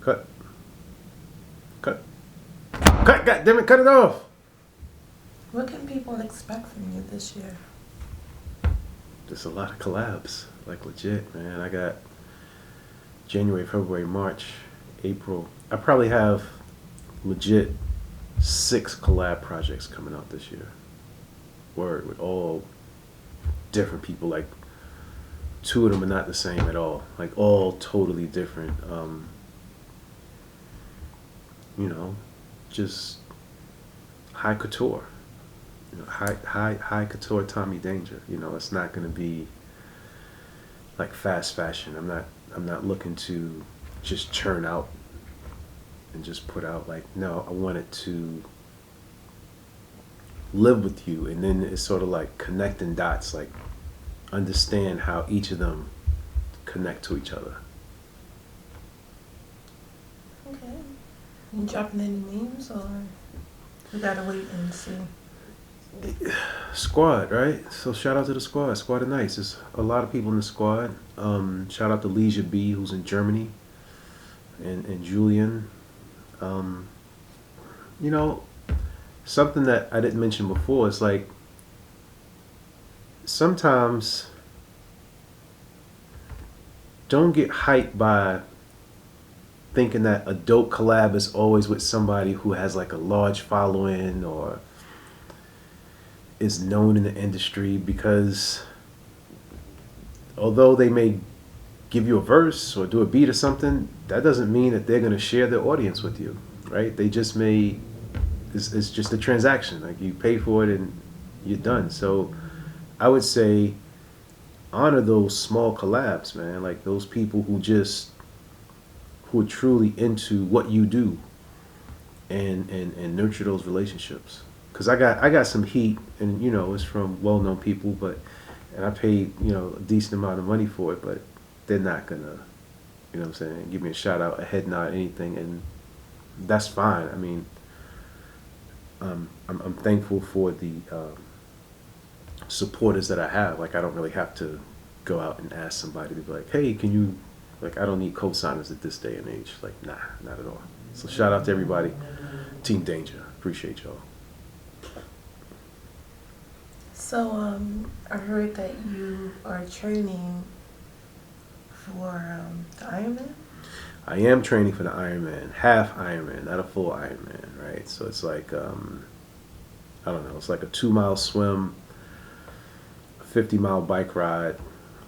Cut. Cut. Cut, goddammit, cut it off. What can people expect from you this year? There's a lot of collabs. Like legit, man. I got January, February, March, April. I probably have legit 6 collab projects coming out this year. Word, with all different people. Like 2 of them are not the same at all. Like all totally different. You know, just high couture. You know, high couture Tommy Danger. You know, it's not gonna be like fast fashion. I'm not looking to just churn out and just put out like, no, I want it to live with you, and then it's sort of like connecting dots, like understand how each of them connect to each other. Okay. You dropping any memes, or we gotta wait and see? Squad, right? So shout out to the squad. Squad of Nights. There's a lot of people in the squad. Shout out to Leisure B, who's in Germany, and Julian. You know, something that I didn't mention before is like sometimes don't get hyped by thinking that a dope collab is always with somebody who has like a large following or is known in the industry, because although they may give you a verse or do a beat or something, that doesn't mean that they're going to share their audience with you, right? They just may, it's just a transaction. Like you pay for it and you're done. So I would say honor those small collabs, man. Like those people who are truly into what you do, and nurture those relationships. Because I got some heat, and you know it's from well-known people, and I paid a decent amount of money for it, but they're not gonna, you know what I'm saying, give me a shout out, a head nod, anything, and that's fine. I mean, I'm thankful for the supporters that I have. Like I don't really have to go out and ask somebody to be like, hey, can you, like I don't need co-signers at this day and age. Like nah, not at all. So shout out to everybody, Team Danger. Appreciate y'all. So, I heard that you are training for the Ironman? I am training for the Ironman, half Ironman, not a full Ironman, right? So it's like, I don't know, it's like a 2-mile swim, a 50-mile bike ride,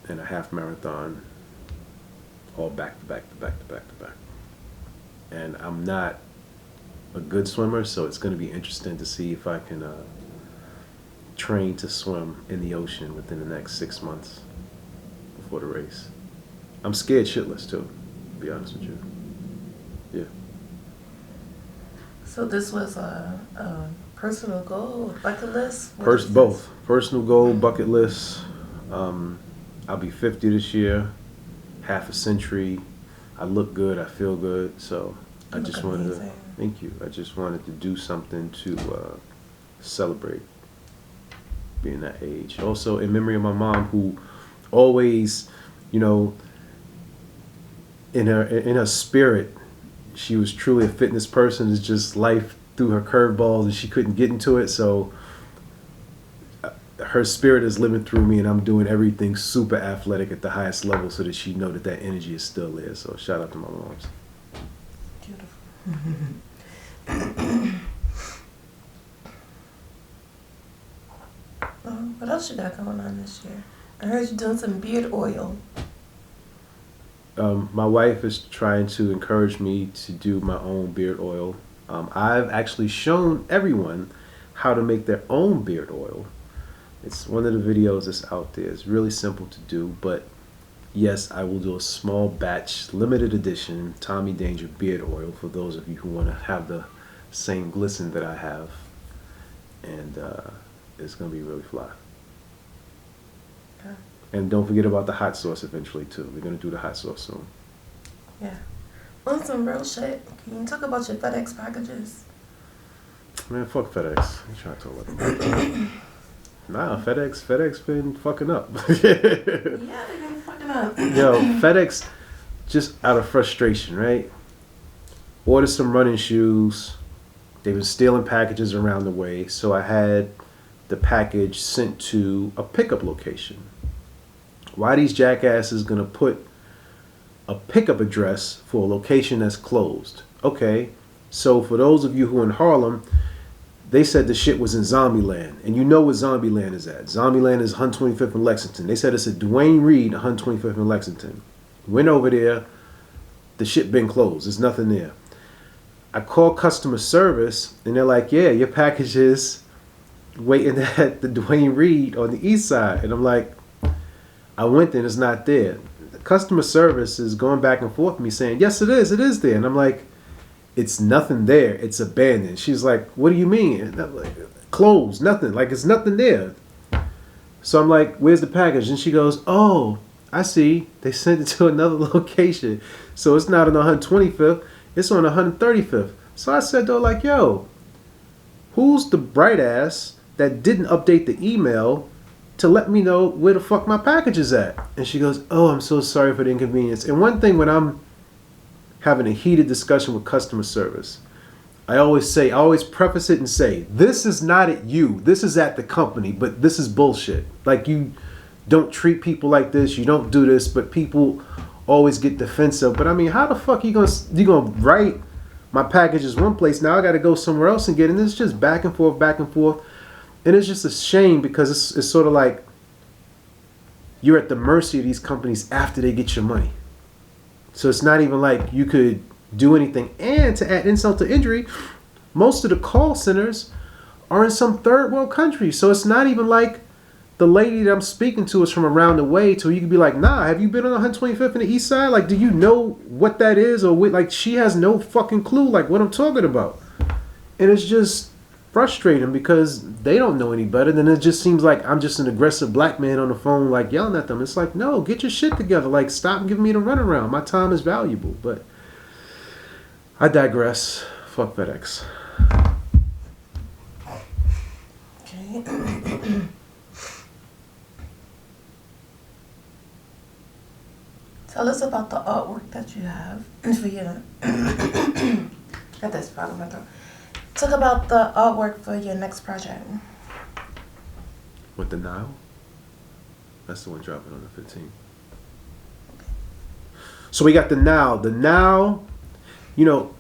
and a half marathon, all back to back to back to back to back. And I'm not a good swimmer, so it's going to be interesting to see if I can train to swim in the ocean within the next 6 months before the race. I'm scared shitless too, to be honest with you. Yeah. So this was a personal goal, bucket list? Both. Personal goal, bucket list. I'll be 50 this year, half a century. I look good, I feel good, so I just wanted to, thank you. I just wanted to do something to celebrate being that age. Also in memory of my mom, who always, you know, in her spirit, she was truly a fitness person. It's just life threw her curveballs and she couldn't get into it. So her spirit is living through me, and I'm doing everything super athletic at the highest level so that she know that energy is still there. So shout out to my moms. Beautiful. What else you got going on this year? I heard you doing some beard oil. My wife is trying to encourage me to do my own beard oil. I've actually shown everyone how to make their own beard oil. It's one of the videos that's out there. It's really simple to do, but yes, I will do a small batch, limited edition Tommy Danger beard oil for those of you who want to have the same glisten that I have, and it's going to be really fly. Okay. And don't forget about the hot sauce eventually too. We're going to do the hot sauce soon. Yeah. On some real shit, can you talk about your FedEx packages? Man, fuck FedEx. I'm trying to talk about them. Nah, FedEx been fucking up. Yeah, they've been fucking up. Yo, FedEx, just out of frustration, right? ordered some running shoes. They've been stealing packages around the way, so I had the package sent to a pickup location. Why are these jackasses gonna put a pickup address for a location that's closed? Okay, so for those of you who are in Harlem, they said the shit was in Zombieland, and you know what Zombieland is at. Zombieland is 125th and Lexington. They said it's at Duane Reade, 125th and Lexington. Went over there, the shit been closed. There's nothing there. I called customer service, and they're like, yeah, your package is waiting at the Duane Reade on the east side. And I'm like, I went there and it's not there. The customer service is going back and forth with me saying, yes, it is there. And I'm like, it's nothing there. It's abandoned. She's like, what do you mean? And I'm like, closed, nothing. Like, it's nothing there. So I'm like, where's the package? And she goes, oh, I see. They sent it to another location. So it's not on 125th. It's on 135th. So I said, though, like, yo, who's the bright ass that didn't update the email to let me know where the fuck my package is at? And she goes, oh, I'm so sorry for the inconvenience. And one thing when I'm having a heated discussion with customer service, I always preface it and say, this is not at you. This is at the company, but this is bullshit. Like, you don't treat people like this. You don't do this, but people always get defensive. But I mean, how the fuck you gonna write my package is one place, now I got to go somewhere else and get it? And it's just back and forth, and it's just a shame because it's sort of like you're at the mercy of these companies after they get your money. So it's not even like you could do anything. And to add insult to injury, most of the call centers are in some third world country. So it's not even like the lady that I'm speaking to is from around the way, to you could be like, nah, have you been on 125th and the east side? Like, do you know what that is? Or what? Like, she has no fucking clue like what I'm talking about. And it's just frustrating because they don't know any better. Then it just seems like I'm just an aggressive black man on the phone like yelling at them. It's like, no, get your shit together. Like, stop giving me the runaround. My time is valuable. But I digress. Fuck FedEx. Okay. Tell us about the artwork that you have for your. Got this problem in my throat. Talk about the artwork for your next project. With the Nile? That's the one dropping on the 15th. So we got the Nile. The Nile, you know,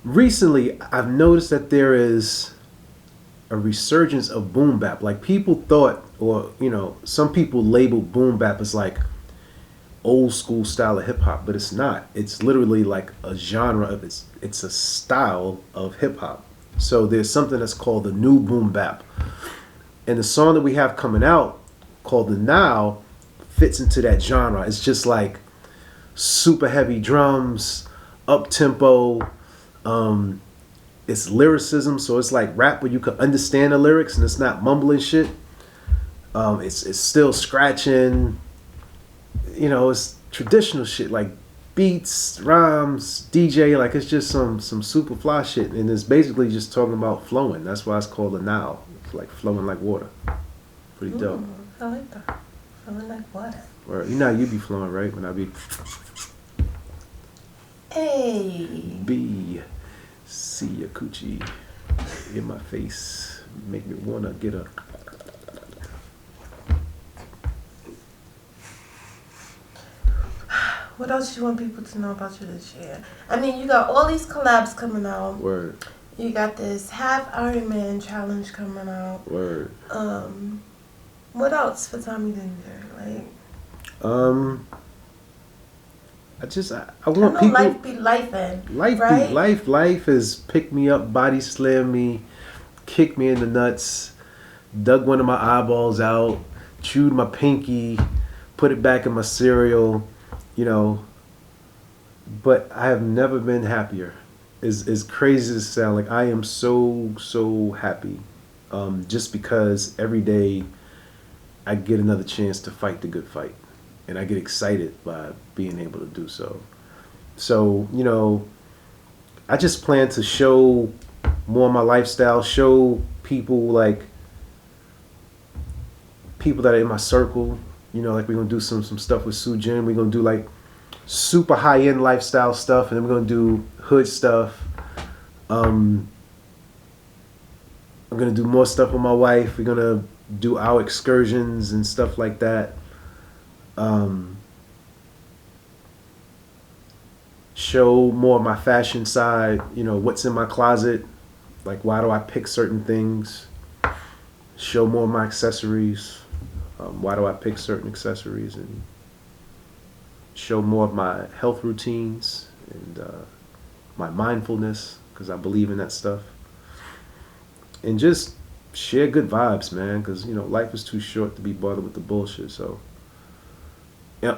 recently I've noticed that there is a resurgence of boom bap. Like, people thought, or, you know, some people label boom bap as like old school style of hip hop, but it's not. It's literally like a genre of it's a style of hip hop. So there's something that's called the new boom bap, and the song that we have coming out called the Now fits into that genre. It's just like super heavy drums, up tempo. It's lyricism, so it's like rap where you can understand the lyrics and it's not mumbling shit. It's still scratching. You know, it's traditional shit like beats, rhymes, DJ. Like, it's just some super fly shit, and it's basically just talking about flowing. That's why it's called a Nile. It's like flowing like water. Pretty dope. I like that. Flowing like water. Or, you know how you be flowing, right? When I be Hey. see your coochie in my face, make me wanna get a. What else do you want people to know about you this year? I mean, you got all these collabs coming out. Word. You got this half Ironman challenge coming out. Word. What else for Tommy Danger? Like, I want people. Life be life in. Life right? be life. Life is pick me up, body slam me, kick me in the nuts, dug one of my eyeballs out, chewed my pinky, put it back in my cereal. You know, but I have never been happier. As crazy as it sounds, like, I am so happy. Just because every day I get another chance to fight the good fight, and I get excited by being able to do so. So, you know, I just plan to show more of my lifestyle, show people, like, people that are in my circle. You know, like, we're going to do some stuff with Sue Jin. We're going to do, like, super high-end lifestyle stuff. And then we're going to do hood stuff. I'm gonna do more stuff with my wife. We're gonna do our excursions and stuff like that. Show more of my fashion side, what's in my closet, like why do I pick certain things. Show more of my accessories, why do I pick certain accessories, and show more of my health routines and my mindfulness, because I believe in that stuff. And just share good vibes, man, because life is too short to be bothered with the bullshit. So, and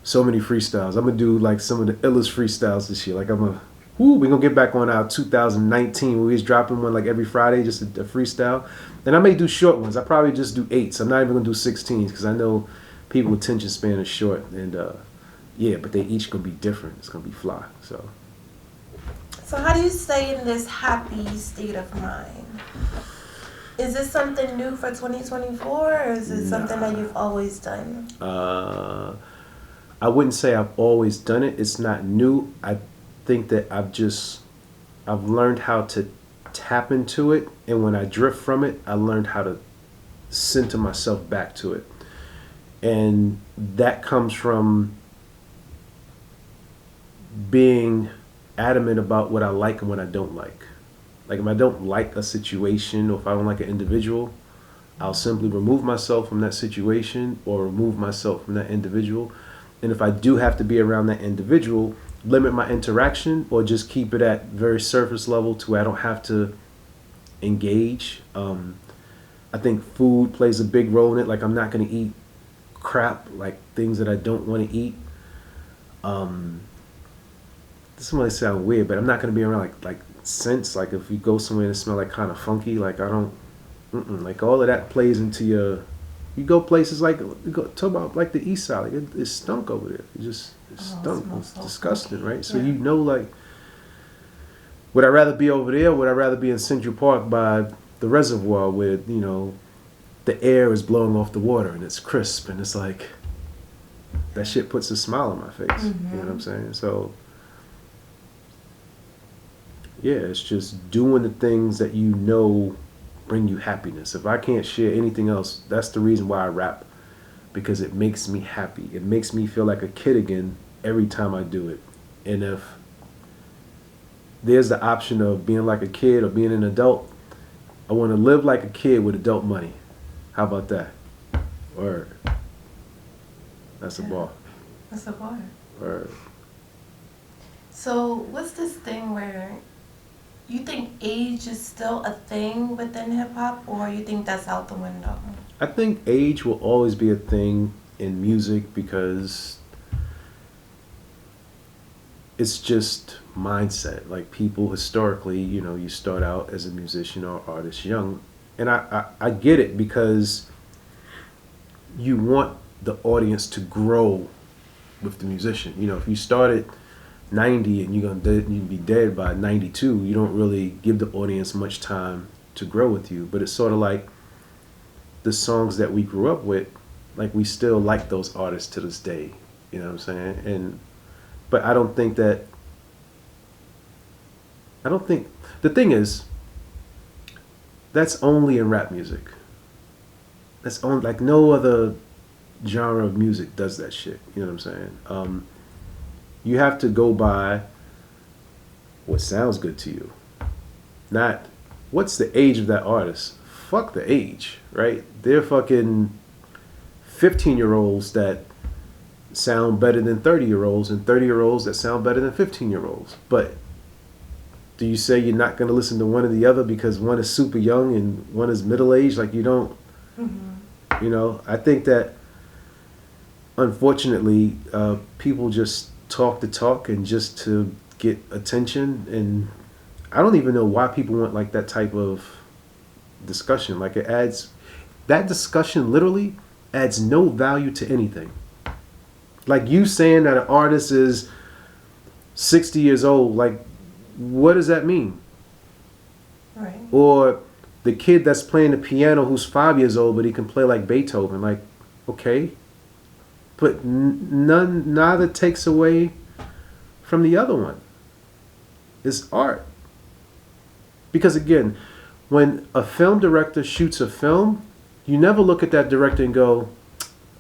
so many freestyles. I'm gonna do like some of the illest freestyles this year. Like we're gonna get back on our 2019 where we was dropping one like every Friday, just a freestyle. And I may do short ones. I probably just do 8s. I'm not even gonna do 16s because I know people's attention span is short. And but they each gonna be different. It's gonna be fly. So how do you stay in this happy state of mind? Is this something new for 2024, or is it something that you've always done? I wouldn't say I've always done it. It's not new. I think that I've learned how to tap into it, and when I drift from it, I learned how to center myself back to it. And that comes from being adamant about what I like and what I don't like. Like if I don't like a situation or if I don't like an individual, I'll simply remove myself from that situation or remove myself from that individual. And if I do have to be around that individual, limit my interaction or just keep it at very surface level to where I don't have to engage. I think food plays a big role in it. Like I'm not going to eat crap, like things that I don't want to eat. This might sound weird, but I'm not going to be around like scents. Like if you go somewhere and it smell like kind of funky, like I don't, like all of that plays into your. You go places like talk about like the East Side, like it stunk over there. It stunk. It's disgusting, right? So like, would I rather be over there? Or would I rather be in Central Park by the reservoir where the air is blowing off the water and it's crisp and it's like that shit puts a smile on my face. Mm-hmm. You know what I'm saying? So yeah, it's just doing the things that bring you happiness. If I can't share anything else, that's the reason why I rap, because it makes me happy. It makes me feel like a kid again every time I do it. And if there's the option of being like a kid or being an adult, I want to live like a kid with adult money. How about that? Word. That's a bar. That's a bar. Word. So what's this thing where you think age is still a thing within hip-hop, or you think that's out the window? I think age will always be a thing in music because it's just mindset. Like people historically, you start out as a musician or artist young. And I get it because you want the audience to grow with the musician. If you started 90 and you'd be dead by 92, you don't really give the audience much time to grow with you. But it's sort of like the songs that we grew up with, like we still like those artists to this day. You know what I'm saying? But I don't think the thing is, that's only in rap music. That's only, like no other genre of music does that shit. You know what I'm saying? You have to go by what sounds good to you, not what's the age of that artist. Fuck the age, right? They're fucking 15-year-olds that sound better than 30-year-olds and 30-year-olds that sound better than 15-year-olds. But do you say you're not going to listen to one or the other because one is super young and one is middle-aged? Like you don't, I think that unfortunately people just talk the talk and just to get attention, and I don't even know why people want like that type of discussion. Like that discussion literally adds no value to anything. Like you saying that an artist is 60 years old, like what does that mean? Right. Or the kid that's playing the piano who's 5 years old but he can play like Beethoven, like okay. But neither takes away from the other one. It's art. Because again, when a film director shoots a film, you never look at that director and go,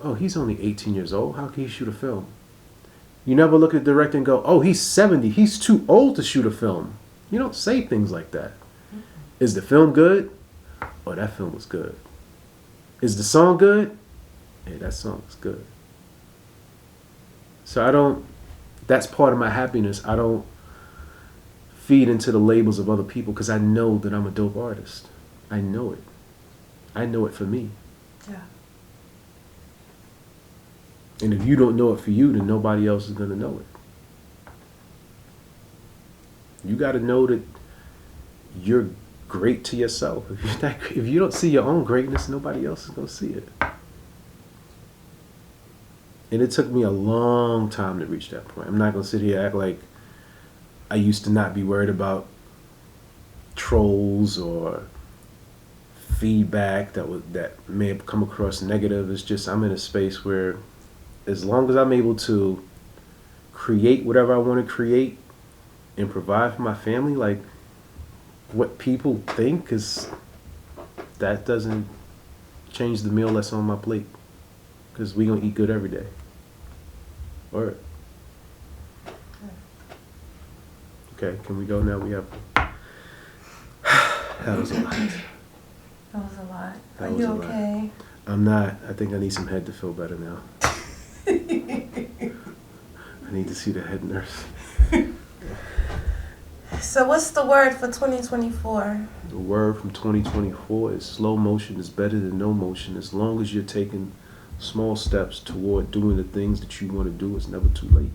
oh, he's only 18 years old. How can he shoot a film? You never look at the director and go, oh, he's 70. He's too old to shoot a film. You don't say things like that. Is the film good? Oh, that film was good. Is the song good? Hey, that song was good. So that's part of my happiness. I don't feed into the labels of other people because I know that I'm a dope artist. I know it. I know it for me. Yeah. And if you don't know it for you, then nobody else is going to know it. You got to know that you're great to yourself. If you don't see your own greatness, nobody else is going to see it. And it took me a long time to reach that point. I'm not going to sit here and act like I used to not be worried about trolls or feedback that may have come across negative. It's just I'm in a space where as long as I'm able to create whatever I want to create and provide for my family, like what people think that doesn't change the meal that's on my plate. Because we gonna eat good every day. Word. Okay, can we go now? We have. That was a lot. That was a lot. That Are was you a lot. okay? I'm not. I think I need some head to feel better now. I need to see the head nurse. So what's the word for 2024? The word from 2024 is slow motion is better than no motion. As long as you're taking small steps toward doing the things that you want to do, it's never too late.